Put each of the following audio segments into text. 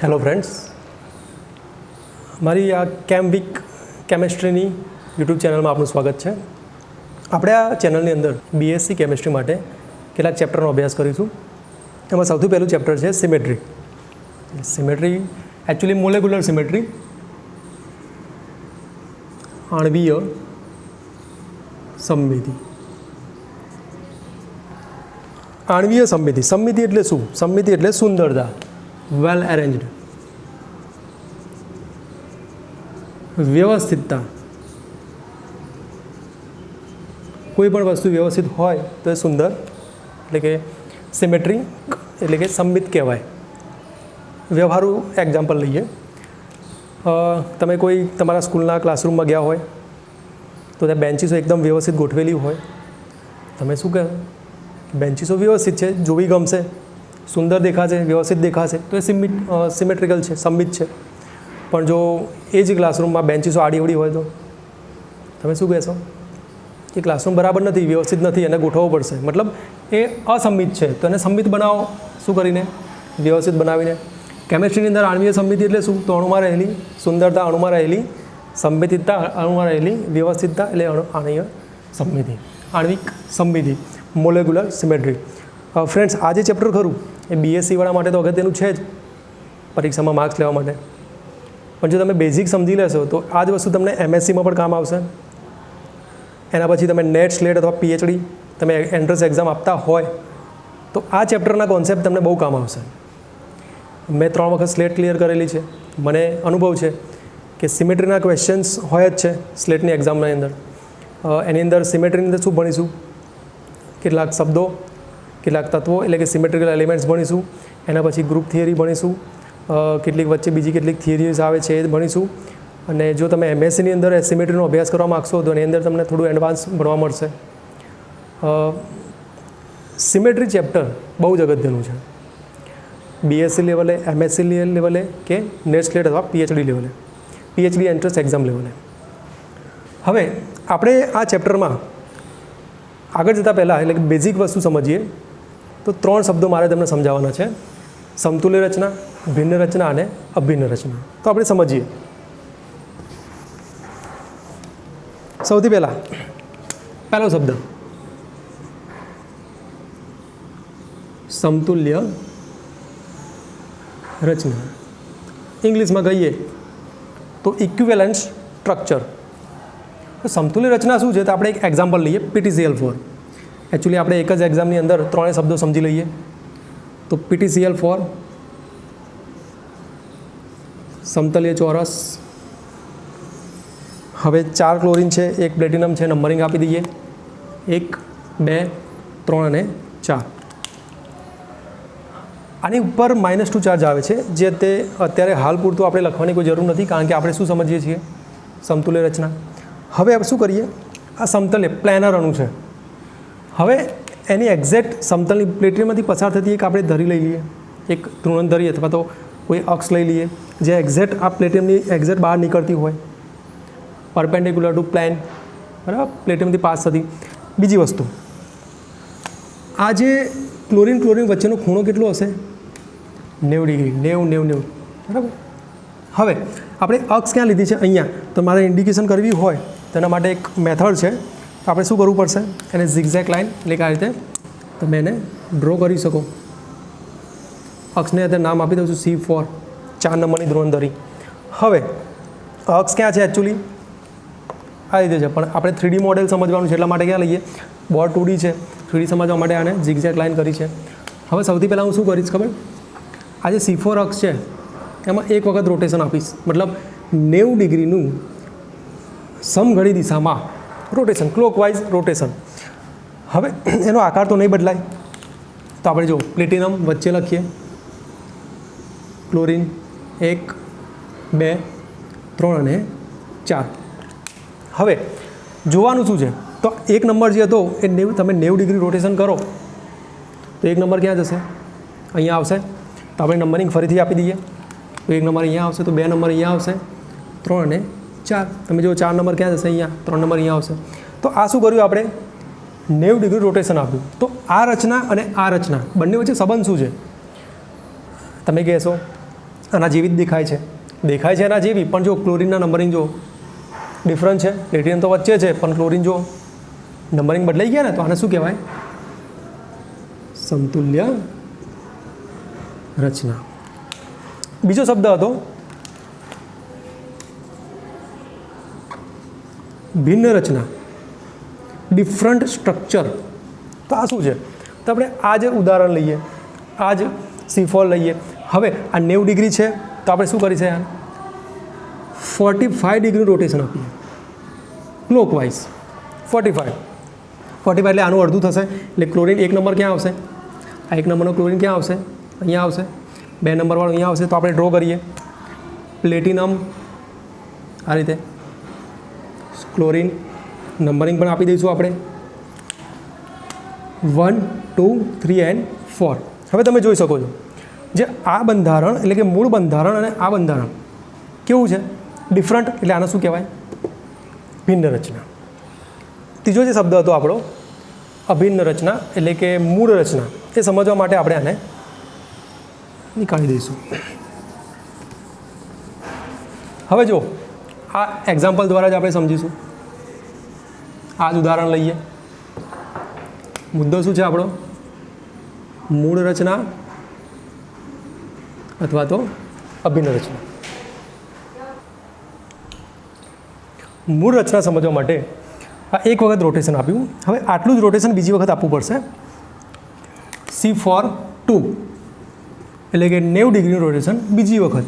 Hello friends, મારી આ કેમ વીક કેમેસ્ટ્રીની યુટ્યુબ ચેનલમાં આપનું સ્વાગત છે. આપણે આ ચેનલની અંદર બીએસસી કેમેસ્ટ્રી માટે કેટલાક ચેપ્ટરનો અભ્યાસ કરીશું. એમાં સૌથી પહેલું ચેપ્ટર છે symmetry. Symmetry actually molecular symmetry, આણ્વીય સમમિતિ. આણ્વીય સમમિતિ, સમમિતિ એટલે શું? સમમિતિ એટલે સુંદરતા, વેલ અરેન્જડ, વ્યવસ્થિતતા. કોઈ પણ વસ્તુ વ્યવસ્થિત હોય તો એ સુંદર, એટલે કે સિમેટ્રી એટલે કે સમમિત કહેવાય. વ્યવહારુ એક્ઝામ્પલ લઈએ. તમે કોઈ તમારા સ્કૂલના ક્લાસરૂમમાં ગયા હોય તો ત્યાં બેન્ચીસો એકદમ વ્યવસ્થિત ગોઠવેલી હોય. તમે શું કહે? બેન્ચીસો વ્યવસ્થિત છે, જોવી ગમશે, સુંદર દેખાશે, વ્યવસ્થિત દેખાશે, તો એ સિમેટ્રિકલ છે, સમમિત છે. પણ જો એ જ ક્લાસરૂમમાં બેન્ચીસો આડીઅવળી હોય તો તમે શું કહેશો? એ ક્લાસરૂમ બરાબર નથી, વ્યવસ્થિત નથી, એને ગોઠવવો પડશે. મતલબ એ અસમિત છે, તો એને સંમિત બનાવો. શું કરીને? વ્યવસ્થિત બનાવીને. કેમેસ્ટ્રીની અંદર આણ્વીય સમમિતિ એટલે શું? તો અણુમાં રહેલી સુંદરતા, અણુમાં રહેલી સંમિતિતા, અણુમાં રહેલી વ્યવસ્થિતતા એટલે આણ્વીય સમમિતિ, આણ્વિક સમમિતિ, મોલેક્યુલર સિમેટ્રી. ફ્રેન્ડ્સ, આ જે ચેપ્ટર ખરું એ બીએસસી વાળા માટે તો અગત્યનું છે જ, પરીક્ષામાં માર્ક્સ લેવા માટે. પણ જો તમે બેઝિક સમજી લેશો તો આ જ વસ્તુ તમને એમએસસીમાં પણ કામ આવશે. એના પછી તમે નેટ, સ્લેટ અથવા પીએચડી તમે એન્ટ્રન્સ એક્ઝામ આપતા હોય તો આ ચેપ્ટરના કોન્સેપ્ટ તમને બહુ કામ આવશે. મેં 3 વખત સ્લેટ ક્લિયર કરેલી છે. મને અનુભવ છે કે સિમેટ્રીના ક્વેશ્ચન્સ હોય જ છે સ્લેટની એક્ઝામની અંદર. એની અંદર સિમેટ્રીની અંદર શું ભણીશું? કેટલાક શબ્દો, કેટલાક તત્વો એટલે કે સિમેટ્રિકલ એલિમેન્ટ્સ ભણીશું. એના પછી ગ્રુપ થિયરી ભણીશું. કેટલીક વચ્ચે બીજી કેટલીક થિયરીઝ આવે છે એ ભણીશું. અને જો તમે એમએસસીની અંદર સિમેટ્રીનો અભ્યાસ કરવા માગશો તો એની અંદર તમને થોડું એડવાન્સ ભણવા મળશે. સિમેટ્રી ચેપ્ટર બહુ જ અગત્યનું છે, બીએસસી લેવલે, એમએસસી લેવલે કે નેટ, સ્લેટ અથવા પીએચડી લેવલે, પીએચડી એન્ટ્રન્સ એક્ઝામ લેવલે. હવે આપણે આ ચેપ્ટરમાં આગળ જતાં પહેલાં એટલે કે બેઝિક વસ્તુ સમજીએ તો 3 શબ્દો મારે તમને સમજાવવાના છે: સમતુલ્ય રચના, ભિન્ન રચના અને અભિન્ન રચના. તો આપણે સમજીએ. સૌથી પહેલાં પહેલો શબ્દ સમતુલ્ય રચના. ઇંગ્લિશમાં કહીએ તો ઇક્વિવેલન્ટ સ્ટ્રક્ચર. તો સમતુલ્ય રચના શું છે? તો આપણે એક એક્ઝામ્પલ લઈએ, PTCl4. એકચ્યુઅલી આપણે એક જ એક્ઝામની અંદર 3 શબ્દો સમજી લઈએ. તો PTCl4 સમતલીય ચોરસ. હવે 4 ક્લોરીન છે, 1 પ્લેટિનમ છે, નંબરિંગ આપી દઈએ: 1, 2, 3 અને 4. આની ઉપર -2 ચાર્જ આવે છે, જે તે અત્યારે હાલ પૂરતું આપણે લખવાની કોઈ જરૂર નથી, કારણ કે આપણે શું સમજીએ છીએ? સમતુલ્ય રચના. હવે આપણે શું કરીએ? આ સમતલ પ્લેનર અણુ છે. હવે એની એક્ઝેક્ટ સમતલની પ્લેટમાંથી પસાર થતી એક આપણે ધરી લઈ લઈએ, એક ધ્રુવણ અથવા તો કોઈ અક્ષ લઈ લઈએ જે એક્ઝેક્ટ આ પ્લેટિનમની એક્ઝેક્ટ બહાર નીકળતી હોય, પરપેન્ડિક્યુલર ટુ પ્લેન, બરાબર, પ્લેટિનમથી પાસ થતી. બીજી વસ્તુ, આ જે ક્લોરીન વચ્ચેનો ખૂણો કેટલો હશે? 90 ડિગ્રી, 90. બરાબર. હવે આપણે અક્ષ ક્યાં લીધી છે? અહીંયા. તો મારે ઇન્ડિકેશન કરવી હોય તો એના માટે એક મેથડ છે. તો આપણે શું કરવું પડશે? એને ઝિગઝેગ લાઇન એટલે કે આ રીતે તમે એને ડ્રો કરી શકો. અક્ષને અત્યારે નામ આપી દઉં છું C4, 4 નંબરની ધ્રુવંધરી. હવે અક્ષ ક્યાં છે? એકચ્યુઅલી આ રીતે છે, પણ આપણે 3D મોડેલ સમજવાનું છે એટલા માટે ક્યાં લઈએ? બોર્ડ 2D છે, 3D સમજવા માટે આને ઝિગઝેગ લાઇન કરી છે. હવે સૌથી પહેલાં હું શું કરીશ ખબર? આ જે C4 અક્ષ છે એમાં એક વખત રોટેશન આપીશ, મતલબ 90 ડિગ્રીનું સમઘડી દિશામાં રોટેશન, ક્લોકવાઇઝ રોટેશન. હવે એનો આકાર તો નહીં બદલાય, તો આપણે જો પ્લેટિનમ વચ્ચે લખીએ, ક્લોરીન 1, 2, 3 અને 4. હવે જોવાનું શું છે? તો 1 નંબર જે હતો એ તમે 90 ડિગ્રી રોટેશન કરો તો 1 નંબર ક્યાં જશે? અહીંયા આવશે. તો આપણે નંબરિંગ ફરીથી આપી દઈએ. તો 1 નંબર અહીંયા આવશે, તો 2 નંબર અહીંયા આવશે, 3 અને 4. તમે જો 4 નંબર ક્યાં જશે? અહીંયા. 3 નંબર અહીંયા આવશે. તો આ શું કર્યું આપણે? 90 ડિગ્રી રોટેશન આપ્યું. તો આ રચના અને આ રચના બંને વચ્ચે સંબંધ શું છે? તમે કહેશો આના જેવી જ દેખાય છે એના જેવી, પણ જો ક્લોરીનના નંબરિંગ જો ડિફરન્ટ છે, પ્લેટિનમ તો વચ્ચે છે પણ ક્લોરીન જો નંબરિંગ બદલાઈ ગયા ને, તો આને શું કહેવાય? સમતુલ્ય રચના. બીજો શબ્દ હતો ભિન્ન રચના, ડિફરન્ટ સ્ટ્રક્ચર. તો આ શું છે? તો આપણે આ જ ઉદાહરણ લઈએ, આ જ C4 લઈએ. હવે આ 90 ડિગ્રી છે તો આપણે શું કરી છે યાર? 45 ડિગ્રી રોટેશન આપીએ ક્લોકવાઇઝ. 45 એટલે આનું અડધું થશે, એટલે ક્લોરીન 1 નંબર ક્યાં આવશે? આ 1 નંબરનો ક્લોરીન ક્યાં આવશે? અહીંયા આવશે. 2 નંબરવાળો અહીંયા આવશે. તો આપણે ડ્રો કરીએ પ્લેટિનમ આ રીતે, ક્લોરીન નંબરિંગ પણ આપી દઈશું આપણે 1, 2, 3 and 4. હવે તમે જોઈ શકો છો જે આ બંધારણ એટલે કે મૂળ બંધારણ અને આ બંધારણ કેવું છે? ડિફરન્ટ. એટલે આને શું કહેવાય? ભિન્ન રચના. ત્રીજો જે શબ્દ હતો આપણો અભિન્ન રચના એટલે કે મૂળ રચના, એ સમજવા માટે આપણે આને નીકાળી દઈશું. હવે જો આ એક્ઝામ્પલ દ્વારા જ આપણે સમજીશું. આ જ ઉદાહરણ લઈએ. મુદ્દો શું છે આપણો? મૂળ રચના અથવા તો અભિન્ન રચના. મૂળ રચના સમજવા માટે આ એક વખત રોટેશન આપ્યું. હવે આટલું જ રોટેશન બીજી વખત આપવું પડશે. C4 2 એટલે કે 90 ડિગ્રીનું રોટેશન બીજી વખત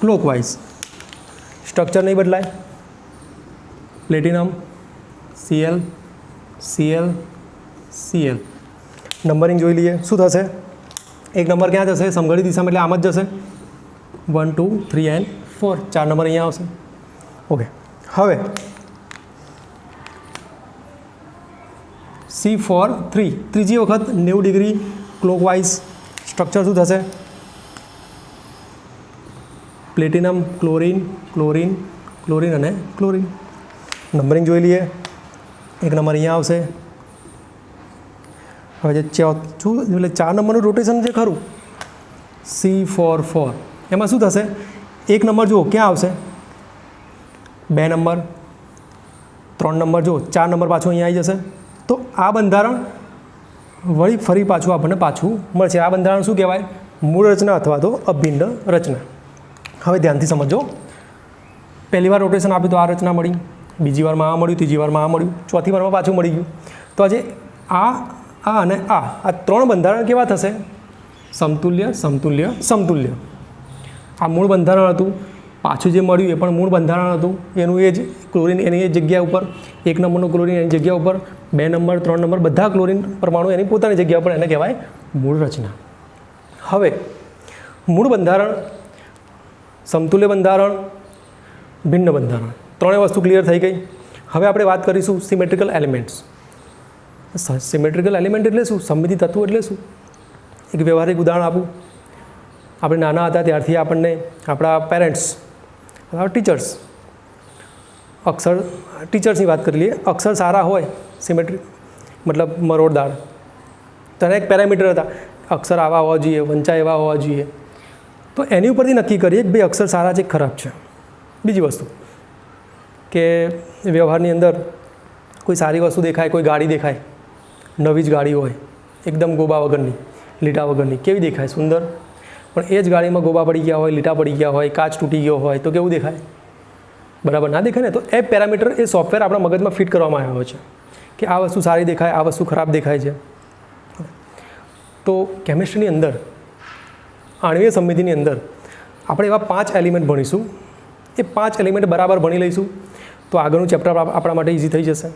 ક્લોકવાઇઝ. સ્ટ્રક્ચર નહીં બદલાય. Platinum Cl Cl Cl. Numbering જોઈ લઈએ શું થશે? 1 નંબર ક્યાં જશે? સમઘડી દિશામાં, એટલે આમ જ જશે. 1, 2, 3 and 4. 4 નંબર અહીંયા આવશે. ઓકે. હવે C4 3 ત્રીજી વખત 90 ડિગ્રી ક્લોકવાઇઝ. સ્ટ્રક્ચર શું થશે? પ્લેટિનમ ક્લોરીન ક્લોરીન ક્લોરીન અને ક્લોરીન. નંબરિંગ જોઈ લઈએ. 1 નંબર અહીંયા આવશે. હવે જે ચોથું એટલે 4 નંબરનું રોટેશન જે ખરું C4 4, એમાં શું થશે? 1 નંબર જુઓ ક્યાં આવશે? 2 નંબર 3 નંબર જુઓ, 4 નંબર પાછું અહીંયા આવી જશે. તો આ બંધારણ વળી ફરી પાછું આપણને પાછું મળશે. આ બંધારણ શું કહેવાય? મૂળ રચના અથવા તો અભિન્ન રચના. હવે ધ્યાનથી સમજો. પહેલી વાર રોટેશન આપ્યું તો આ રચના મળી, બીજી વારમાં આ મળ્યું, ત્રીજી વારમાં આ મળ્યું, ચોથી વારમાં પાછું મળી ગયું. તો આજે આ અને આ 3 બંધારણ કેવા થશે? સમતુલ્ય સમતુલ્ય સમતુલ્ય. આ મૂળ બંધારણ હતું, પાછું જે મળ્યું એ પણ મૂળ બંધારણ હતું. એનું એ જ ક્લોરીન એની એ જગ્યા ઉપર, 1 નંબરનું ક્લોરીન એની જગ્યા ઉપર, 2 નંબર 3 નંબર બધા ક્લોરીન પરમાણુ એની પોતાની જગ્યા ઉપર, એને કહેવાય મૂળ રચના. હવે મૂળ બંધારણ, સમતુલ્ય બંધારણ, ભિન્ન બંધારણ, ત્રણેય વસ્તુ ક્લિયર થઈ ગઈ. હવે આપણે વાત કરીશું સિમેટ્રિકલ એલિમેન્ટ્સ. સિમેટ્રિકલ એલિમેન્ટ એટલે શું? સમમિતિ તત્વો એટલે શું? એક વ્યવહારિક ઉદાહરણ આપું. આપણે નાના હતા ત્યારથી આપણને આપણા પેરેન્ટ્સ, આપણા ટીચર્સ, ટીચર્સની વાત કરી લઈએ. અક્ષર સારા હોય, સિમેટ્રિક મતલબ મરોડદાર, તો એના એક પેરામીટર હતા, અક્ષર આવા હોવા જોઈએ, વંચાય એવા હોવા જોઈએ. તો એની ઉપરથી નક્કી કરીએ કે ભાઈ અક્ષર સારા છે ખરાબ છે. બીજી વસ્તુ કે વ્યવહારની અંદર કોઈ સારી વસ્તુ દેખાય, કોઈ ગાડી દેખાય, નવી જ ગાડી હોય, એકદમ ગોબા વગરની, લીટા વગરની, કેવી દેખાય? સુંદર. પણ એ જ ગાડીમાં ગોબા પડી ગયા હોય, લીટા પડી ગયા હોય, કાચ તૂટી ગયો હોય તો કેવું દેખાય? બરાબર ના દેખાય ને. તો એ પેરામીટર, એ સોફ્ટવેર આપણા મગજમાં ફિટ કરવામાં આવ્યો છે કે આ વસ્તુ સારી દેખાય, આ વસ્તુ ખરાબ દેખાય છે. તો કેમિસ્ટ્રીની અંદર, આણ્વીય સમમિતિની અંદર આપણે એવા 5 એલિમેન્ટ ભણીશું. એ 5 એલિમેન્ટ બરાબર ભણી લઈશું તો આગળનું ચેપ્ટર આપણા માટે ઇઝી થઈ જશે.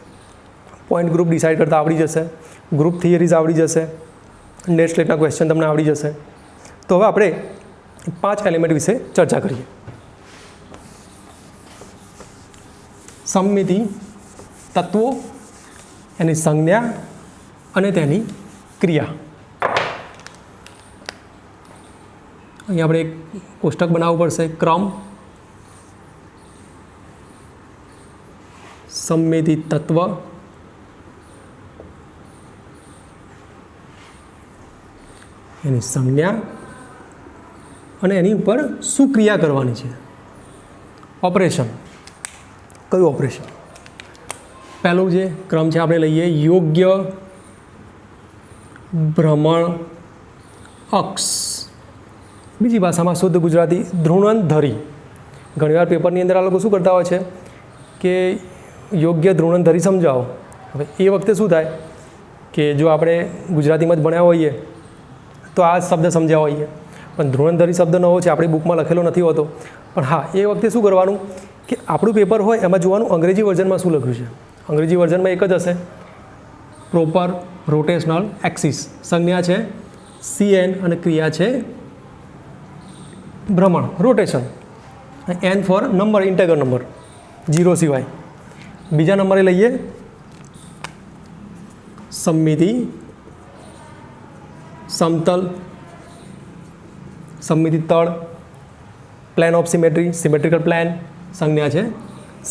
પોઈન્ટ ગ્રુપ ડિસાઇડ કરતાં આવડી જશે, ગ્રુપ થિયરીઝ આવડી જશે, નેટ સ્લેટના ક્વેશ્ચન તમને આવડી જશે. તો હવે આપણે 5 એલિમેન્ટ વિશે ચર્ચા કરીએ. સમમિતિ તત્વો, એની સંજ્ઞા અને તેની ક્રિયા. અહીં આપણે એક કોષ્ટક બનાવવું પડશે. ક્રમ, સમમિતિ તત્વ, એની સંજ્ઞા અને એની ઉપર શું ક્રિયા કરવાની છે, ઓપરેશન. કયું ઓપરેશન? પહેલું જે ક્રમ છે આપણે લઈએ યોગ્ય ભ્રમણ અક્ષ, બીજી ભાષામાં શુદ્ધ ગુજરાતી ધ્રુવણધરી. ઘણીવાર પેપરની અંદર આ લોકો શું કરતા હોય છે કે યોગ્ય ધ્રુવણધરી સમજાવો. હવે એ વખતે શું થાય કે જો આપણે ગુજરાતીમાં જ ભણ્યા હોઈએ તો આ શબ્દ સમજ્યા હોઈએ, પણ ધ્રુવણધરી શબ્દ નવો છે, આપણી બુકમાં લખેલો નથી હોતો. પણ હા, એ વખતે શું કરવાનું કે આપણું પેપર હોય એમાં જોવાનું અંગ્રેજી વર્ઝનમાં શું લખ્યું છે. અંગ્રેજી વર્ઝનમાં એક જ હશે, પ્રોપર રોટેશનલ એક્સિસ. સંજ્ઞા છે CN અને ક્રિયા છે ભ્રમણ, rotation. N for number, integer number, 0 સિવાય. બીજા નંબરે લઈએ સમમિતિ સમતલ, સમમિતિ તળ, plane of symmetry, symmetrical plane. સંજ્ઞા છે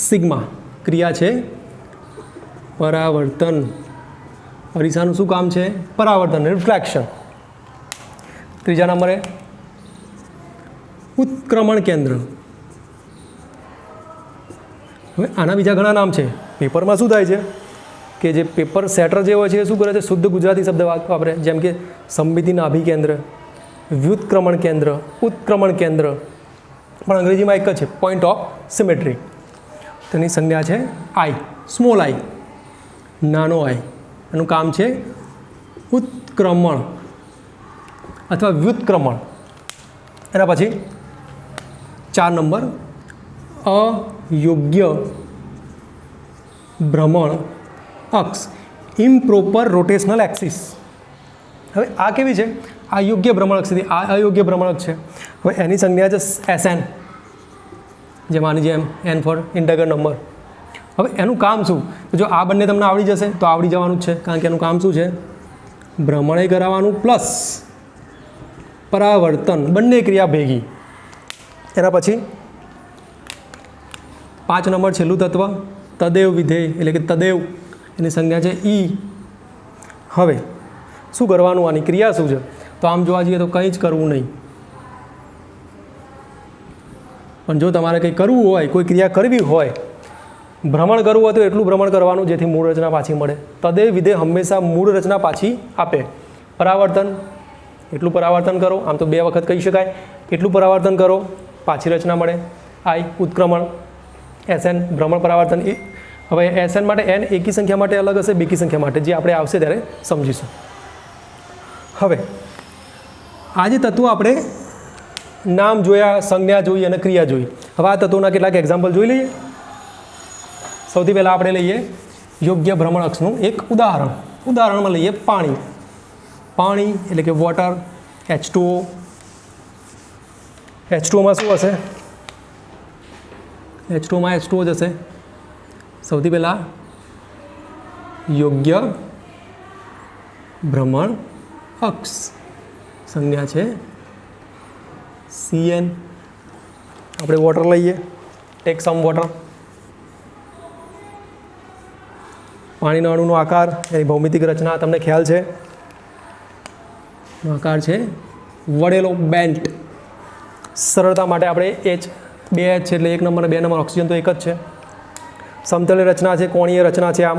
સિગ્મા, ક્રિયા છે પરાવર્તન. અરીસાનું શું કામ છે? પરાવર્તન, રિફ્લેક્શન. ત્રીજા નંબરે ઉત્ક્રમણ કેન્દ્ર. હવે આના બીજા ઘણા નામ છે. પેપરમાં શું થાય છે કે જે પેપર સેટર જે હોય છે એ શું કરે છે, શુદ્ધ ગુજરાતી શબ્દ વાપરે. જેમ કે સમમિતિ નાભી કેન્દ્ર, વ્યુત્ક્રમણ કેન્દ્ર, ઉત્ક્રમણ કેન્દ્ર. પણ અંગ્રેજીમાં એક જ છે, પોઈન્ટ ઓફ સિમેટ્રી. તેની સંજ્ઞા છે આઈ, સ્મોલ આઈ, નાનો આઈ. એનું કામ છે ઉત્ક્રમણ અથવા વ્યુત્ક્રમણ. એના પછી 4 નંબર અયોગ્ય ભ્રમણ અક્ષ, ઇમ્પ્રોપર રોટેશનલ એક્સિસ. હવે આ કેવી છે? આ યોગ્ય ભ્રમણ અક્ષ છે, આ અયોગ્ય ભ્રમણ અક્ષ છે. હવે એની સંજ્ઞા છે SN, જેમ આની જેમ N ફોર ઇન્ટેગર નંબર. હવે એનું કામ શું? જો આ બંને તમને આવડી જશે તો આવડી જવાનું જ છે, કારણ કે એનું કામ શું છે? ભ્રમણે કરાવવાનું પ્લસ પરાવર્તન, બંને ક્રિયા ભેગી. એના પછી 5 નંબર છેલ્લું તત્વ તદેવ વિધેય, એટલે કે તદેવ. એની સંજ્ઞા છે ઈ. હવે શું કરવાનું? આની ક્રિયા શું છે? તો આમ જોવા જઈએ તો કંઈ જ કરવું નહીં. પણ જો તમારે કંઈ કરવું હોય, કોઈ ક્રિયા કરવી હોય, ભ્રમણ કરવું હોય તો એટલું ભ્રમણ કરવાનું જેથી મૂળ રચના પાછી મળે. તદેવ વિધેય હંમેશા મૂળ રચના પાછી આપે. પરાવર્તન, એટલું પરાવર્તન કરો. આમ તો 2 વખત કહી શકાય. એટલું પરાવર્તન કરો, પાછી રચના મળે. આઈ ઉત્ક્રમણ, SN ભ્રમણ પરાવર્તન. હવે SN માટે N એકી સંખ્યા માટે અલગ હશે, બેકી સંખ્યા માટે, જે આપણે આવશે ત્યારે સમજીશું. હવે આ જે તત્વો આપણે નામ જોયા, સંજ્ઞા જોઈ અને ક્રિયા જોઈ. હવે આ તત્વોના કેટલાક એક્ઝામ્પલ જોઈ લઈએ. સૌથી પહેલાં આપણે લઈએ યોગ્ય ભ્રમણ અક્ષનું એક ઉદાહરણ. ઉદાહરણમાં લઈએ પાણી. પાણી એટલે કે વોટર, H2O. H2Oમાં શું હશે? H2Oમાં H2O જ હશે. સૌથી પહેલાં યોગ્ય ભ્રમણ અક્ષ, સંજ્ઞા છે CN. આપણે વોટર લઈએ, ટેક સમ વોટર. પાણીના અણુનો આકાર, એની ભૌમિતિક રચના તમને ખ્યાલ છે. આકાર છે વળેલો, બેન્ટ. સરળતા માટે આપણે H, 2 H છે એટલે 1 નંબર અને 2 નંબર. ઓક્સિજન તો એક જ છે. સમતલીય રચના છે, કોણીય રચના છે. આમ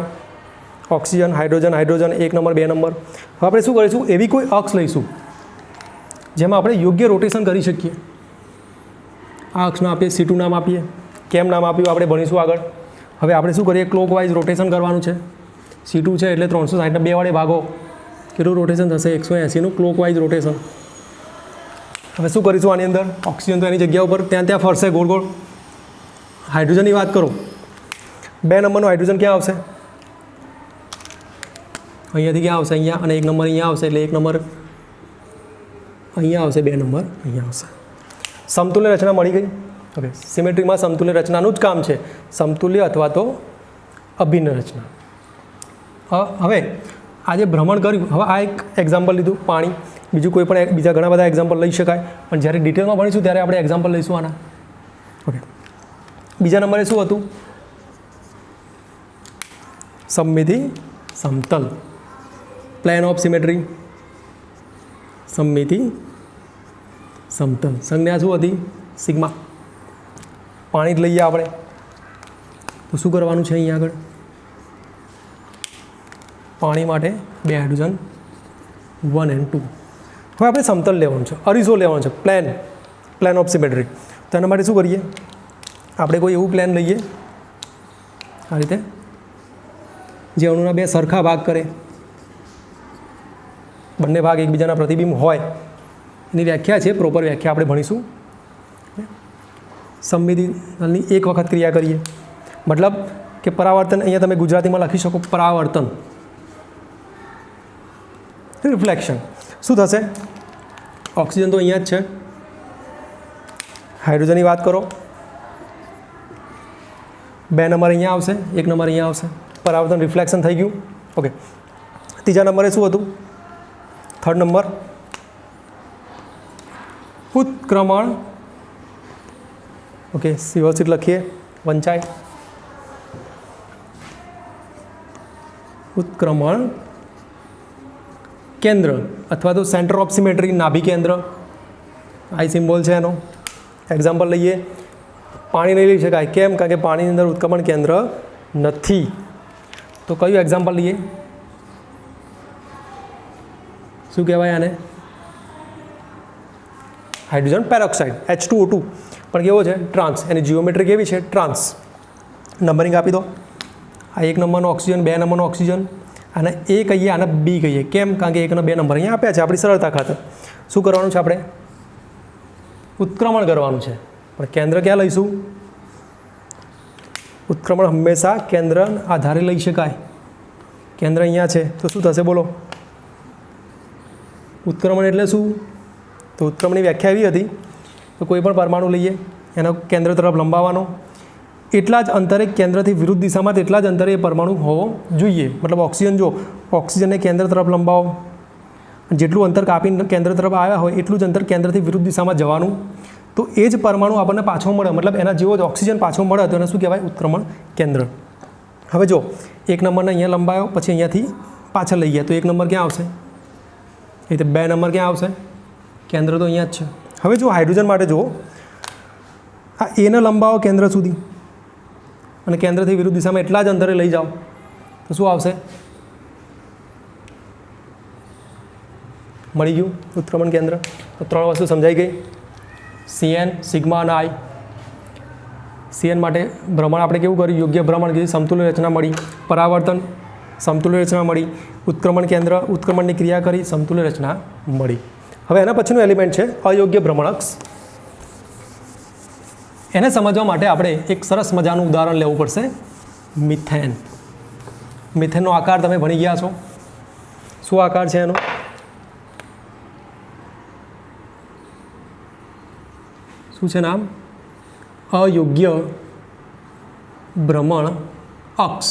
oxygen, hydrogen, hydrogen, 1 number 2 number. હવે આપણે શું કરીશું? એવી કોઈ અક્ષ લઈશું જેમાં આપણે યોગ્ય રોટેશન કરી શકીએ. આ અક્ષનું આપીએ C2 નામ આપીએ. કેમ નામ આપ્યું આપણે ભણીશું આગળ. હવે આપણે શું કરીએ? ક્લોકવાઇઝ રોટેશન કરવાનું છે. C2 છે એટલે 360 2 વડે ભાગો, કેટલું રોટેશન થશે? 180નું ક્લોકવાઇઝ રોટેશન. હવે શું કરીશું આની અંદર? ઓક્સિજન તો એની જગ્યા ઉપર ત્યાં ફરશે ગોળ ગોળ. હાઇડ્રોજનની વાત કરો, 2 નંબરનો હાઇડ્રોજન ક્યાં આવશે? અહીંયાથી ક્યાં આવશે? અહીંયા. અને 1 નંબર અહીંયા આવશે એટલે 1 નંબર અહીંયા આવશે, 2 નંબર અહીંયા આવશે. સમતુલ્ય રચના મળી ગઈ. ઓકે, સિમેટ્રીમાં સમતુલ્ય રચનાનું જ કામ છે, સમતુલ્ય અથવા તો અભિન્ન રચના. હવે આ જે ભ્રમણ કર્યું, હવે આ એક એક્ઝામ્પલ લીધું પાણી. બીજું કોઈ પણ બીજા ઘણા બધા એક્ઝામ્પલ લઈ શકાય, પણ જ્યારે ડિટેલમાં ભણીશું ત્યારે આપણે એક્ઝામ્પલ લઈશું આના. ઓકે, બીજા નંબરે શું હતું? સમમિતિ સમતલ, પ્લેન ઓફ સિમેટ્રી. સમમિતિ સમતલ. સંજ્ઞા શું હતી? સિગ્મા. પાણી જ લઈએ આપણે, તો શું કરવાનું છે અહીંયા આગળ? પાણી માટે 2 હાઇડ્રોજન 1 and 2. હવે આપણે સમતલ લેવાનું છે, અરીસો લેવાનો છે, પ્લેન ઓફ સિમેટ્રી. તો એના માટે શું કરીએ? આપણે કોઈ એવું પ્લેન લઈએ આ રીતે જે અણુના 2 સરખા ભાગ કરે, બંને ભાગ એકબીજાના પ્રતિબિંબ હોય. એની વ્યાખ્યા છે, પ્રોપર વ્યાખ્યા આપણે ભણીશું. સંમિતિની એક વખત ક્રિયા કરીએ, મતલબ કે પરાવર્તન, અહીંયા તમે ગુજરાતીમાં લખી શકો પરાવર્તન, રિફ્લેક્શન. શું થશે? ઓક્સિજન તો અહીંયા જ છે, હાઇડ્રોજનની વાત કરો, 2 નંબર અહીંયા આવશે, 1 નંબર અહીંયા આવશે. પરાવર્તન રિફ્લેક્શન થઈ ગયું. ઓકે, ત્રીજા નંબરે શું હતું? Third number ઉત્ક્રમણ. ઓકે, વ્યવસ્થિત લખીએ, વંચાય. ઉત્ક્રમણ કેન્દ્ર અથવા તો સેન્ટર ઓફ સિમેટ્રી, નાભી કેન્દ્ર, આ સિમ્બોલ છે એનો. એક્ઝામ્પલ લઈએ, પાણી નહીં લઈ શકાય. કેમ? કારણ કે પાણીની અંદર ઉત્ક્રમણ કેન્દ્ર નથી. તો કયું એક્ઝામ્પલ લઈએ? શું કહેવાય આને? Hydrogen peroxide, H2O2. પણ કેવો છે? ટ્રાન્સ. એની જીઓમેટ્રી કેવી છે? ટ્રાન્સ. નંબરિંગ આપી દો. આ 1 નંબરનો ઓક્સિજન, 2 નંબરનો ઓક્સિજન, આને A કહીએ, આને B કહીએ. કેમ? કારણ કે 1 અને 2 નંબર અહીંયા આપ્યા છે, આપણી સરળતા ખાતર. શું કરવાનું છે આપણે? ઉત્ક્રમણ કરવાનું છે. પણ કેન્દ્ર ક્યાં લઈશું? ઉત્ક્રમણ હંમેશા કેન્દ્ર આધારે લઈ શકાય. કેન્દ્ર અહીંયા છે, તો શું થશે બોલો? ઉત્ક્રમણ એટલે શું? તો ઉત્ક્રમણની વ્યાખ્યા એવી હતી તો કોઈ પણ પરમાણુ લઈએ, એનો કેન્દ્ર તરફ લંબાવવાનો, એટલા જ અંતરે કેન્દ્રથી વિરુદ્ધ દિશામાં તેટલા જ અંતરે એ પરમાણુ હોવો જોઈએ. મતલબ ઓક્સિજન, જો ઓક્સિજનને કેન્દ્ર તરફ લંબાવો, જેટલું અંતર કાપીને કેન્દ્ર તરફ આવ્યા હોય એટલું જ અંતર કેન્દ્રથી વિરુદ્ધ દિશામાં જવાનું, તો એ જ પરમાણુ આપણને પાછો મળે. મતલબ એના જેવો જ ઓક્સિજન પાછો મળે તો એને શું કહેવાય? ઉત્ક્રમણ કેન્દ્ર. હવે જો 1 નંબરને અહીંયા લંબાયો, પછી અહીંયાથી પાછળ લઈ ગયા, તો 1 નંબર ક્યાં આવશે? એ રીતે 2 નંબર ક્યાં આવશે? કેન્દ્ર તો અહીંયા જ છે. હવે જો હાઇડ્રોજન માટે જુઓ, આ એને લંબાવો કેન્દ્ર સુધી અને કેન્દ્રથી વિરુદ્ધ દિશામાં એટલા જ અંતરે લઈ જાઓ, તો શું આવશે? મળી ગયું ઉત્ક્રમણ કેન્દ્ર. તો 3 વસ્તુ સમજાઈ ગઈ. CN, સિગ્મા અને I. CN માટે ભ્રમણ આપણે કેવું કર્યું? યોગ્ય ભ્રમણ કીધું, સમતુલ્ય રચના મળી. પરાવર્તન, સમતુલ્ય રચના મળી. ઉત્ક્રમણ કેન્દ્ર, ઉત્ક્રમણની ક્રિયા કરી, સમતુલ્ય રચના મળી. હવે એના પછીનું એલિમેન્ટ છે અયોગ્ય ભ્રમણક્ષ. એને સમજવા માટે આપણે એક સરસ મજાનું ઉદાહરણ લેવું પડશે, મિથેન. મિથેનનો આકાર તમે ભણી ગયા છો. શું આકાર છે એનો? શું છે નામ? અયોગ્ય ભ્રમણ અક્ષ.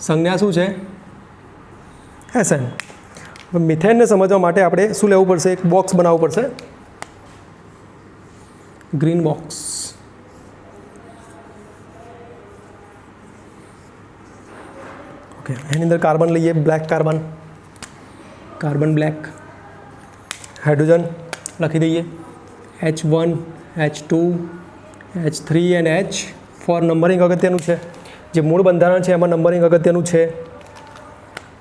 સંજ્ઞા શું છે? SN. મિથેનને સમજવા માટે આપણે શું લેવું પડશે? એક બોક્સ બનાવવું પડશે, ગ્રીન બોક્સ. ઓકે, એની અંદર કાર્બન લઈએ, black carbon, carbon black. Hydrogen લખી દઈએ, H1, H2, H3 અને H4. નંબરિંગ અગત્યનું છે. જે મૂળ બંધારણ છે એમાં નંબરિંગ અગત્યનું છે.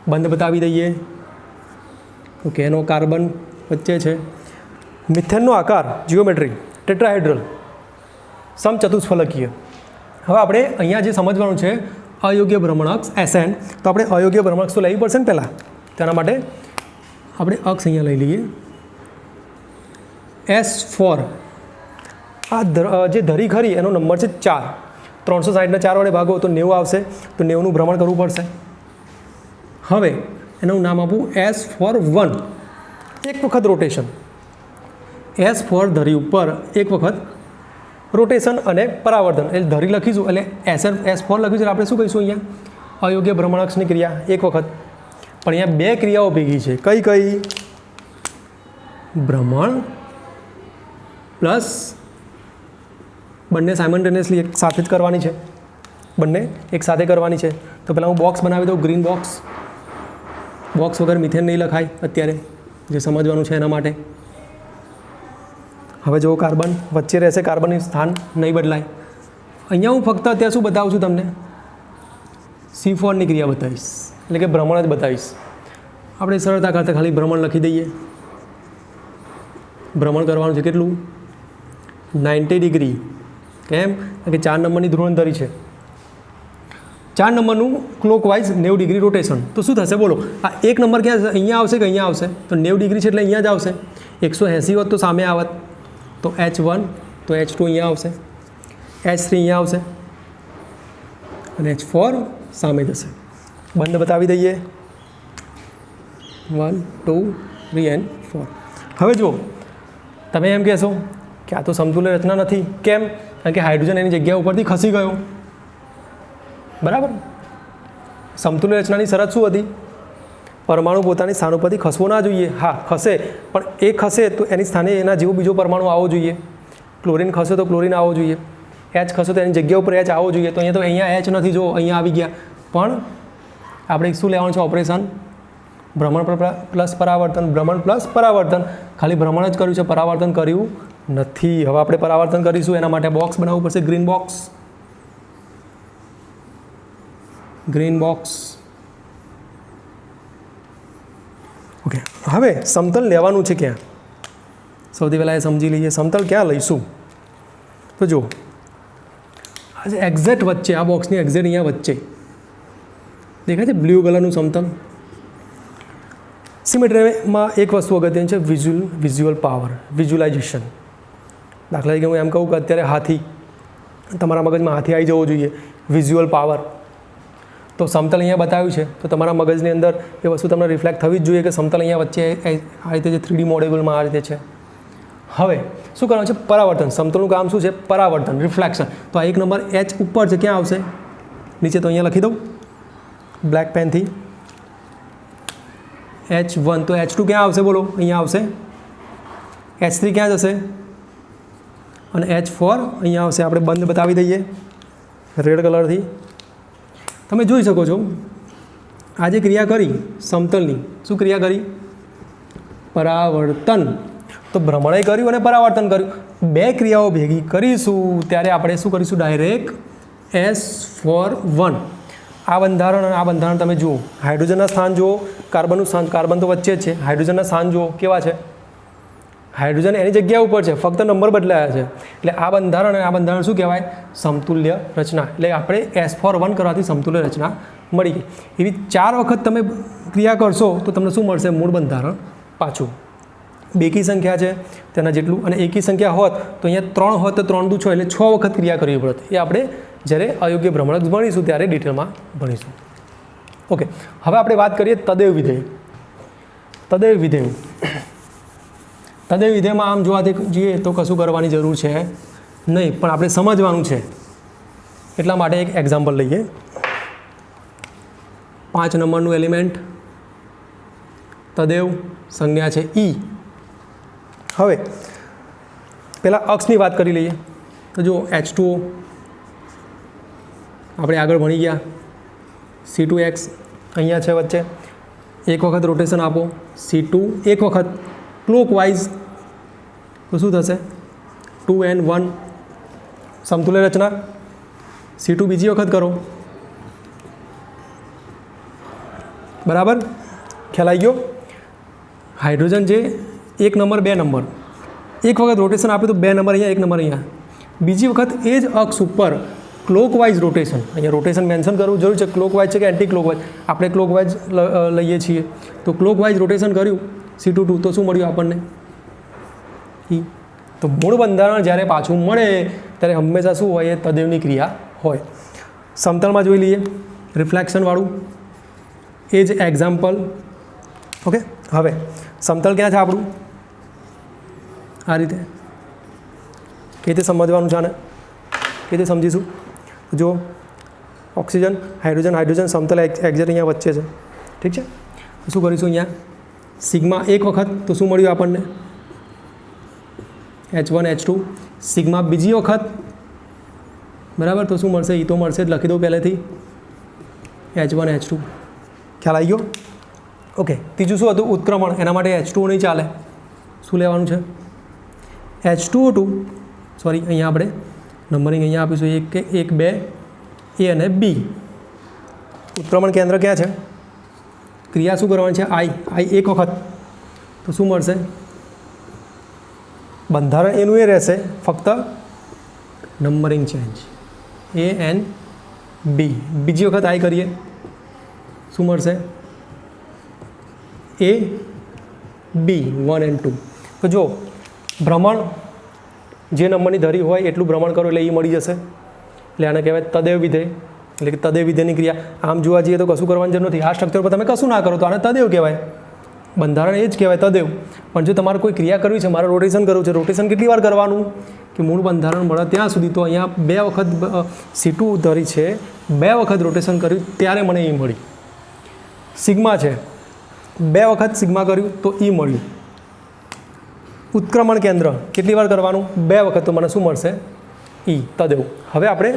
બંધ બતાવી દઈએ. ઓકે, એનો કાર્બન વચ્ચે છે. મિથેનનો આકાર, જીઓમેટ્રી ટેટ્રાહેડ્રલ, સમચતુષ્ફલકીય. હવે આપણે અહીંયા જે સમજવાનું છે અયોગ્ય ભ્રમણક્ષ SN, તો આપણે અયોગ્ય ભ્રમણક્ષ તો લેવી પડશે ને પહેલાં. તેના માટે આપણે અક્ષ અહીંયા લઈ લઈએ, S4. આ જે ધરી ખરી એનો નંબર છે 4. 360ને 4 વડે ભાગો તો 90 આવશે, તો 90નું ભ્રમણ કરવું પડશે. હવે એનું નામ આપું S4 1. એક વખત રોટેશન, S4 ધરી ઉપર એક વખત રોટેશન અને પરાવર્તન. એટલે ધરી લખીશું એટલે S4 લખીશું, આપણે શું કહીશું અહીંયા? અયોગ્ય ભ્રમણક્ષની ક્રિયા એક વખત. પણ અહીંયા 2 ક્રિયાઓ ભેગી છે. કઈ કઈ? ભ્રમણ પ્લસ બંને સાયમલ્ટેનિયસલી એક સાથે જ કરવાની છે, બંને એક સાથે કરવાની છે. તો પહેલાં હું બોક્સ બનાવી દઉં, ગ્રીન બોક્સ. બોક્સ વગર મિથેન નહીં લખાય અત્યારે, જે સમજવાનું છે એના માટે. હવે જો કાર્બન વચ્ચે રહેશે, કાર્બનનું સ્થાન નહીં બદલાય. અહીંયા હું ફક્ત અત્યારે શું બતાવું છું તમને, C4ની ક્રિયા બતાવીશ, એટલે કે ભ્રમણ જ બતાવીશ. આપણે સરળતા કરતાં ખાલી ભ્રમણ લખી દઈએ. ભ્રમણ કરવાનું છે કેટલું? 90 ડિગ્રી. કેમ? કે 4 નંબરની ધ્રુવંતરી છે. 4 નંબરનું ક્લોકવાઇઝ 90 ડિગ્રી રોટેશન. તો શું થશે બોલો? આ એક નંબર ક્યાં અહીંયા આવશે કે અહીંયા આવશે? તો 90 ડિગ્રી છે એટલે અહીંયા જ આવશે. 180 હોત તો સામે આવત, તો H1, તો H2 અહીંયા આવશે, H3 અહીંયા આવશે અને H4 સામે જશે. બંધ બતાવી દઈએ. 1 2 3 and 4. હવે જુઓ, તમે એમ કહેશો કે આ તો સમતુલ્ય રચના નથી. કેમ? કારણ કે હાઇડ્રોજન એની જગ્યા ઉપરથી ખસી ગયો. બરાબર. સમતુલ્ય રચનાની શરત શું હતી? પરમાણુ પોતાની સ્થાન ઉપરથી ખસવો ના જોઈએ. હા, ખસે, પણ એ ખસે તો એની સ્થાને એના જેવો બીજો પરમાણુ આવવો જોઈએ. ક્લોરીન ખસે તો ક્લોરીન આવવો જોઈએ, H ખસે તો એની જગ્યા ઉપર H આવવો જોઈએ. તો અહીંયા H નથી, જો અહીંયા આવી ગયા. પણ આપણે શું લેવાનું છે ઓપરેશન? ભ્રમણ પ્લસ પરાવર્તન, ભ્રમણ પ્લસ પરાવર્તન. ખાલી ભ્રમણ જ કર્યું છે, પરાવર્તન કર્યું નથી. હવે આપણે પરાવર્તન કરીશું, એના માટે બોક્સ બનાવવું પડશે, green box. Green box. Okay, હવે સમતલ લેવાનું છે ક્યાં? સૌથી પહેલાં એ સમજી લઈએ સમતલ ક્યાં લઈશું. તો જો આજે એક્ઝેક્ટ વચ્ચે, આ બોક્સની એક્ઝેક્ટ અહીંયા વચ્ચે દેખાય છે બ્લુ કલરનું સમતલ. સિમેટ્રીમાં એક વસ્તુ અગત્યની છે, વિઝ્યુઅલ પાવર, વિઝ્યુલાઇઝેશન. દાખલા તરીકે હું એમ કહું કે અત્યારે હાથી, તમારા મગજમાં હાથી આવી જવો જોઈએ, વિઝ્યુઅલ પાવર. તો સમતલ અહીંયા બતાવ્યું છે, તો તમારા મગજની અંદર એ વસ્તુ તમને રિફ્લેક્ટ થવી જ જોઈએ કે સમતલ અહીંયા વચ્ચે આ રીતે જે 3D મોડેલમાં આ રીતે છે. હવે શું કરવાનું છે? પરાવર્તન. સમતલનું કામ શું છે? પરાવર્તન, રિફ્લેક્શન. તો આ એક નંબર H ઉપર છે, ક્યાં આવશે? નીચે. તો અહીંયા લખી દઉં બ્લેક પેનથી H1, તો H2 ક્યાં આવશે બોલો? અહીંયા આવશે. H3 ક્યાં જશે? અને H4 અહીંયા આવશે. આપણે બંધ બતાવી દઈએ રેડ કલરથી. તમે જોઈ શકો છો આ જે ક્રિયા કરી સમતલની, શું ક્રિયા કરી? પરાવર્તન. તો ભ્રમણે કર્યું અને પરાવર્તન કર્યું, બે ક્રિયાઓ ભેગી કરીશું ત્યારે આપણે શું કરીશું? ડાયરેક્ટ S4 આ બંધારણ અને આ બંધારણ તમે જુઓ. હાઇડ્રોજનના સ્થાન જુઓ, કાર્બનનું સ્થાન, કાર્બન તો વચ્ચે જ છે. હાઇડ્રોજનના સ્થાન જુઓ કેવા છે? હાઇડ્રોજન એની જગ્યા ઉપર છે, ફક્ત નંબર બદલાયા છે. એટલે આ બંધારણ અને આ બંધારણ શું કહેવાય? સમતુલ્ય રચના. એટલે આપણે S4 કરવાથી સમતુલ્ય રચના મળી ગઈ. એવી 4 વખત તમે ક્રિયા કરશો તો તમને શું મળશે? મૂળ બંધારણ પાછું. બેકી સંખ્યા છે તેના જેટલું, અને એકી સંખ્યા હોત તો અહીંયા 3 હોત તો 3 દુ 6, એટલે 6 વખત ક્રિયા કરવી પડત. એ આપણે જ્યારે અયોગ્ય ભ્રમણક ભણીશું ત્યારે ડિટેલમાં ભણીશું. ઓકે, હવે આપણે વાત કરીએ તદેવ વિધેય. તદેવ વિધેય, તદેવ વિધેયમાં આમ જોવાથી જઈએ તો કશું કરવાની જરૂર છે નહીં, પણ આપણે સમજવાનું છે. એટલા માટે એક એક્ઝામ્પલ લઈએ. 5 નંબરનું એલિમેન્ટ તદેવ, સંજ્ઞા છે E. હવે પહેલાં અક્ષની વાત કરી લઈએ. તો જો H2O આપણે આગળ ભણી ગયા, C2X અહીંયા છે વચ્ચે. એક વખત રોટેશન આપો, C2 એક વખત ક્લોકવાઇઝ, તો શું થશે? 2n1 સમતુલ્ય રચના. C2 બીજી વખત કરો, બરાબર? ખ્યાલ આવી ગયો? હાઇડ્રોજન જે 1 નંબર 2 નંબર, એક વખત રોટેશન આપ્યું તો 2 નંબર અહીંયા 1 નંબર અહીંયા. બીજી વખત એ જ અક્ષ ઉપર ક્લોકવાઇઝ રોટેશન. અહીંયા રોટેશન મેન્શન કરવું જરૂર છે. ક્લોકવાઇઝ છે કે એન્ટી ક્લોકવાઇઝ? આપણે ક્લોકવાઇઝ લઈએ છીએ. તો ક્લોકવાઇઝ રોટેશન કર્યું C2 તો શું મળ્યું આપણને? E. તો મૂળ બંધારણ જ્યારે પાછું મળે ત્યારે હંમેશા શું હોય? તદેવની ક્રિયા હોય. સમતલમાં જોઈ લઈએ રિફ્લેક્શનવાળું, એ જ એક્ઝામ્પલ. ઓકે, હવે સમતલ ક્યાં છે આપણું? આ રીતે. કે રીતે સમજવાનું છે આને? કે રીતે સમજીશું? જો ઓક્સિજન, હાઇડ્રોજન, હાઇડ્રોજન સમતલ એક્ઝેક્ટ અહીંયા વચ્ચે છે. ઠીક છે? તો શું કરીશું? અહીંયા સિગ્મા એક વખત તો શું મળ્યું આપણને? H1 H2. સિગ્મા બીજી વખત, બરાબર? તો શું મળશે? એ તો મળશે જ, લખી દઉં પહેલેથી H1 H2. ખ્યાલ આવી ગયો? ઓકે, ત્રીજું શું હતું? ઉત્ક્રમણ. એના માટે H2O નહીં ચાલે. શું લેવાનું છે? H2O2 સોરી અહીંયા આપણે નંબરિંગ અહીંયા આપીશું 1 2 A અને B. ઉત્ક્રમણ કેન્દ્ર ક્યાં છે? ક્રિયા શું કરવાની છે? I એક વખત, તો શું મળશે? બંધારણ એનું એ રહેશે, ફક્ત numbering change A and B. બીજી વખત I કરીએ શું મળશે? A B 1 and 2. તો જો ભ્રમણ જે નંબરની ધરી હોય એટલું ભ્રમણ કરો એટલે એ મળી જશે, એટલે આને કહેવાય તદેવ વિધેય, એટલે કે તદેવ વિધેયની ક્રિયા. આમ જોવા જઈએ તો કશું કરવાની જરૂર નથી. આ સ્ટ્રક્ચર પર તમે કશું ના કરો તો આને તદેવ કહેવાય, બંધારણ એ જ કહેવાય તદેવ. પણ જો તમારે કોઈ ક્રિયા કરવી છે, મારે રોટેશન કરવું છે, રોટેશન કેટલી વાર કરવાનું કે મૂળ બંધારણ મળે ત્યાં સુધી, તો અહીંયા 2 વખત C2 ધરી છે, 2 વખત રોટેશન કર્યું ત્યારે મને એ મળી. સિગ્મા છે, 2 વખત સિગ્મા કર્યું તો એ મળ્યું. ઉત્ક્રમણ કેન્દ્ર કેટલી વાર કરવાનું? 2 વખત, તો મને શું મળશે? E તદેવ. હવે આપણે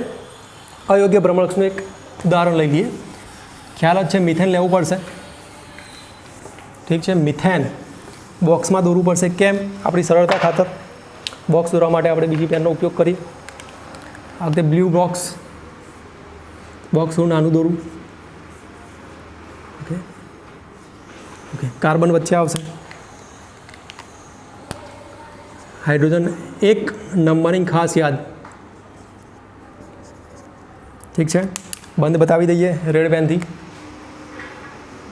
અયોગ્ય ભ્રમણકનું એક ઉદાહરણ લઈ લઈએ. ખ્યાલ જ છે, મિથેન લેવું પડશે. ઠીક છે, મિથેન બોક્સમાં દોરવું પડશે. કેમ? આપણી સરળતા ખાતર બોક્સ દોરવા માટે આપણે બીજી પેનનો ઉપયોગ કરીએ. આ વખતે બ્લુ બોક્સ થોડું નાનું દોરું. ઓકે ઓકે, કાર્બન વચ્ચે આવશે, હાઇડ્રોજન એક નંબરિંગ ખાસ યાદ. ઠીક છે, બંધ બતાવી દઈએ રેડ પેનથી,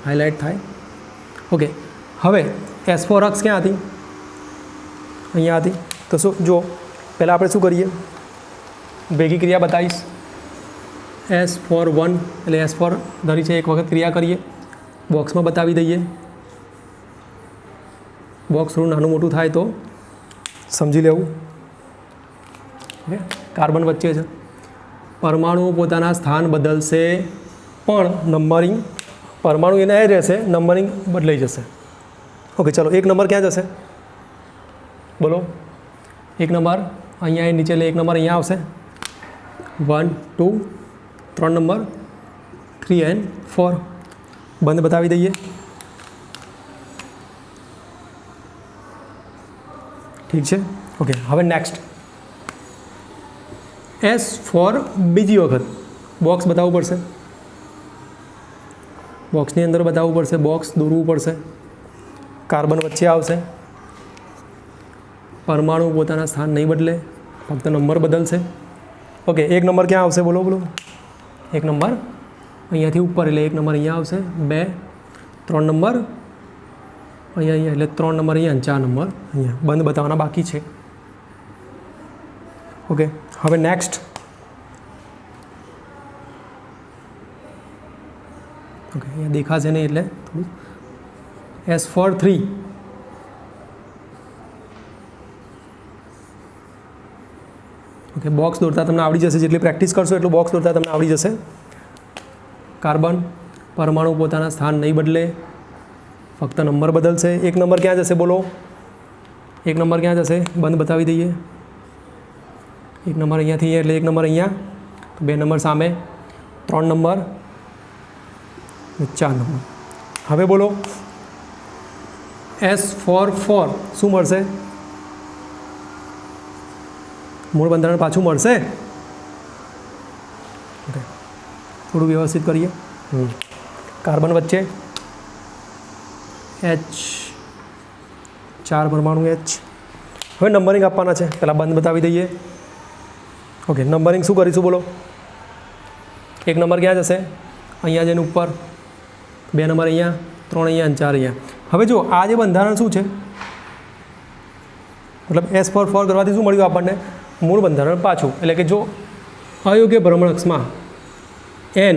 હાઇલાઇટ થાય. ઓકે, હવે S4 અક્ષ ક્યાં હતી? અહીંયા હતી. તો શું જો પહેલાં આપણે શું કરીએ, ભેગી ક્રિયા બતાવીશ. S4 1 એટલે S4 ધરી છે, એક વખત ક્રિયા કરીએ, બોક્સમાં બતાવી દઈએ. બોક્સ થોડું નાનું મોટું થાય તો સમજી લેવું. ઓકે, કાર્બન વચ્ચે છે, પરમાણુ પોતાના સ્થાન બદલશે પણ નંબરિંગ, પરમાણુ એના એ રહેશે, નંબરિંગ બદલાઈ જશે. ઓકે, ચલો એક નંબર ક્યાં જશે બોલો? એક નંબર અહીંયા નીચે, એટલે એક નંબર અહીંયા આવશે. 1 2 3 નંબર 3 and 4 બંધ બતાવી દઈએ. ઠીક છે. ઓકે, હવે નેક્સ્ટ S4 બીજી વખત બોક્સ બતાવવું પડશે, બોક્સની અંદર બતાવવું પડશે, બોક્સ દોરવું પડશે. કાર્બન વચ્ચે આવશે, પરમાણુ પોતાના સ્થાન નહીં બદલે, ફક્ત નંબર બદલશે. ઓકે, એક નંબર ક્યાં આવશે બોલો બોલો? એક નંબર અહીંયાથી ઉપર, એટલે એક નંબર અહીંયા આવશે, 2 3 નંબર અહીંયા એટલે 3 નંબર અહીંયા, 4 નંબર અહીંયા. બંધ બતાવવાના બાકી છે. ઓકે, હવે નેક્સ્ટ. ઓકે, અહીંયા દેખાશે નહીં એટલે થોડું. S4 3 ઓકે, બોક્સ દોરતા તમને આવડી જશે, જેટલી પ્રેક્ટિસ કરશો એટલું બોક્સ દોરતા તમને આવડી જશે. કાર્બન પરમાણુ પોતાના સ્થાન નહીં બદલે, ફક્ત નંબર બદલશે. એક નંબર ક્યાં જશે બોલો? એક નંબર ક્યાં જશે? બંધ બતાવી દઈએ. એક નંબર અહીંયાથી એટલે એક નંબર અહીંયા, તો 2 નંબર સામે, 3 નંબર 4 નંબર. હવે બોલો S4 4 શું મળશે? મૂળ બંધારણ પાછું મળશે. ઓકે, થોડું વ્યવસ્થિત કરીએ. કાર્બન વચ્ચે H 4 પરમાણુ H. હવે નંબરિંગ આપવાના છે, પહેલાં બંધ બતાવી દઈએ. ઓકે, નંબરિંગ શું કરીશું બોલો? એક નંબર ક્યાં જશે? અહીંયા જઈને ઉપર, 2 નંબર અહીંયા, 3 અહીંયા અને 4 અહીંયા. હવે જો આ જે બંધારણ શું છે, મતલબ S4 4 કરવાથી શું મળ્યું આપણને? મૂળ બંધારણ પાછું. એટલે કે જો અયોગ્ય ભ્રમણકક્ષમાં n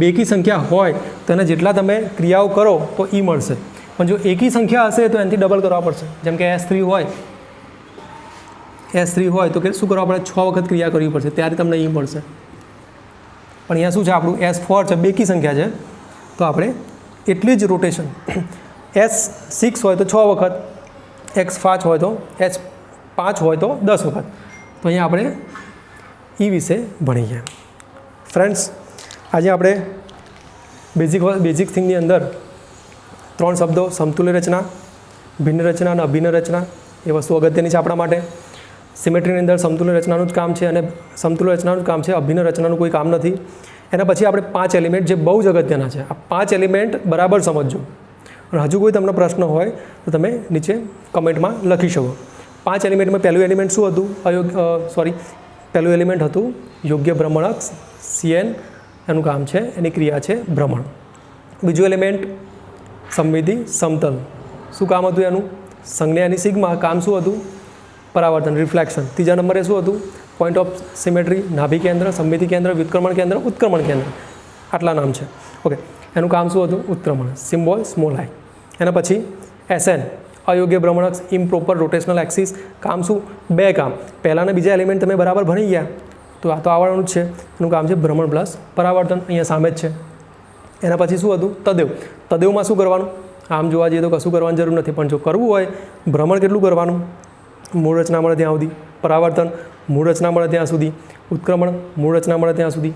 બેકી સંખ્યા હોય તો એને જેટલા તમે ક્રિયાઓ કરો તો E મળશે. પણ જો એકી સંખ્યા હશે તો એનાથી ડબલ કરવા પડશે. જેમ કે S3 હોય તો કે શું કરવા પડે? 6 વખત ક્રિયા કરવી પડશે, ત્યારે તમને E મળશે. પણ અહીંયા શું છે, આપણું S4 છે, બેકી સંખ્યા છે, તો આપણે એટલી જ રોટેશન, S6 હોય તો 6 વખત, X5 હોય તો H5 હોય તો 10 વખત. તો અહીંયા આપણે E વિશે ભણીએ. ફ્રેન્ડ્સ, આજે આપણે બેઝિક થિંગની અંદર 3 શબ્દો, સમતુલ્ય રચના, ભિન્ન રચના અને અભિન્ન રચના, એ વસ્તુ અગત્યની છે આપણા માટે. સિમેટ્રીની અંદર સમતુલ્ય રચનાનું જ કામ છે અને સમતુલ્ય રચનાનું જ કામ છે, અભિન્ન રચનાનું કોઈ કામ નથી. એના પછી આપણે 5 એલિમેન્ટ જે બહુ જ અગત્યના છે, આ 5 એલિમેન્ટ બરાબર સમજજો. અને હજુ કોઈ તમને પ્રશ્ન હોય તો તમે નીચે કમેન્ટમાં લખી શકો. 5 એલિમેન્ટમાં પહેલું એલિમેન્ટ શું હતું? પહેલું એલિમેન્ટ હતું યોગ્ય ભ્રમણક, CN એનું કામ છે, એની ક્રિયા છે ભ્રમણ. બીજું એલિમેન્ટ સમમિતિ સમતલ, શું કામ હતું એનું? સંજ્ઞા એની સિગ્મા, કામ શું હતું? પરાવર્તન, રિફ્લેક્શન. ત્રીજા નંબરે શું હતું? પોઈન્ટ ઓફ સિમેટ્રી, નાભિ કેન્દ્ર, સમમિતિ કેન્દ્ર, વ્યુત્ક્રમણ કેન્દ્ર, ઉત્ક્રમણ કેન્દ્ર, આટલા નામ છે. ઓકે, એનું કામ શું હતું? ઉત્ક્રમણ, સિમ્બોલ સ્મોલ આઈ. એના પછી SN અયોગ્ય ભ્રમણક, ઇમ્પ્રોપર રોટેશનલ એક્સિસ, કામ શું? 2 કામ. પહેલાં અને બીજા એલિમેન્ટ તમે બરાબર ભણી ગયા તો આ તો આવડવાનું જ છે. એનું કામ છે ભ્રમણ પ્લસ પરાવર્તન, અહીંયા સામે જ છે. એના પછી શું હતું? તદેવ. તદેવમાં શું કરવાનું? આમ જોવા જઈએ તો કશું કરવાની જરૂર નથી, પણ જો કરવું હોય ભ્રમણ કેટલું કરવાનું? મૂળ રચના મળે ત્યાં સુધી, પરાવર્તન મૂળ રચના મળે ત્યાં સુધી, ઉત્ક્રમણ મૂળ રચના મળે ત્યાં સુધી,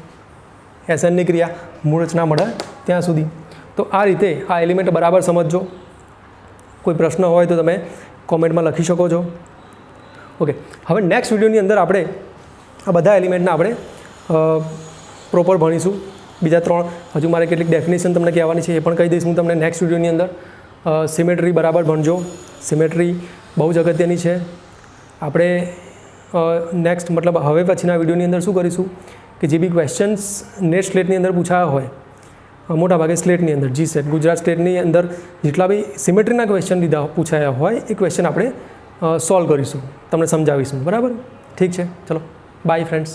SNની ક્રિયા મૂળ રચના મળે ત્યાં સુધી. તો આ રીતે આ એલિમેન્ટ બરાબર સમજજો. કોઈ પ્રશ્ન હોય તો તમે કોમેન્ટમાં લખી શકો છો. ઓકે, હવે નેક્સ્ટ વિડીયોની અંદર આપણે આ બધા એલિમેન્ટને આપણે પ્રોપર ભણીશું. બીજા 3 હજુ મારે કેટલીક ડેફિનેશન તમને કહેવાની છે, એ પણ કહી દઈશ હું તમને નેક્સ્ટ વિડીયોની અંદર. સિમેટ્રી બરાબર ભણજો. સિમેટ્રી બહુ જ અગત્યની છે. આપણે નેક્સ્ટ મતલબ હવે પછીના વિડીયોની અંદર શું કરીશું કે જે બી ક્વેશ્ચન્સ નેટ સ્લેટની અંદર પૂછાયા હોય, મોટાભાગે સ્લેટની અંદર GSET ગુજરાત સ્ટેટની અંદર જેટલા બી સિમેટ્રીના ક્વેશ્ચન લીધા પૂછાયા હોય એ ક્વેશ્ચન આપણે સોલ્વ કરીશું, તમને સમજાવીશું. બરાબર? ઠીક છે, ચલો બાય ફ્રેન્ડ્સ.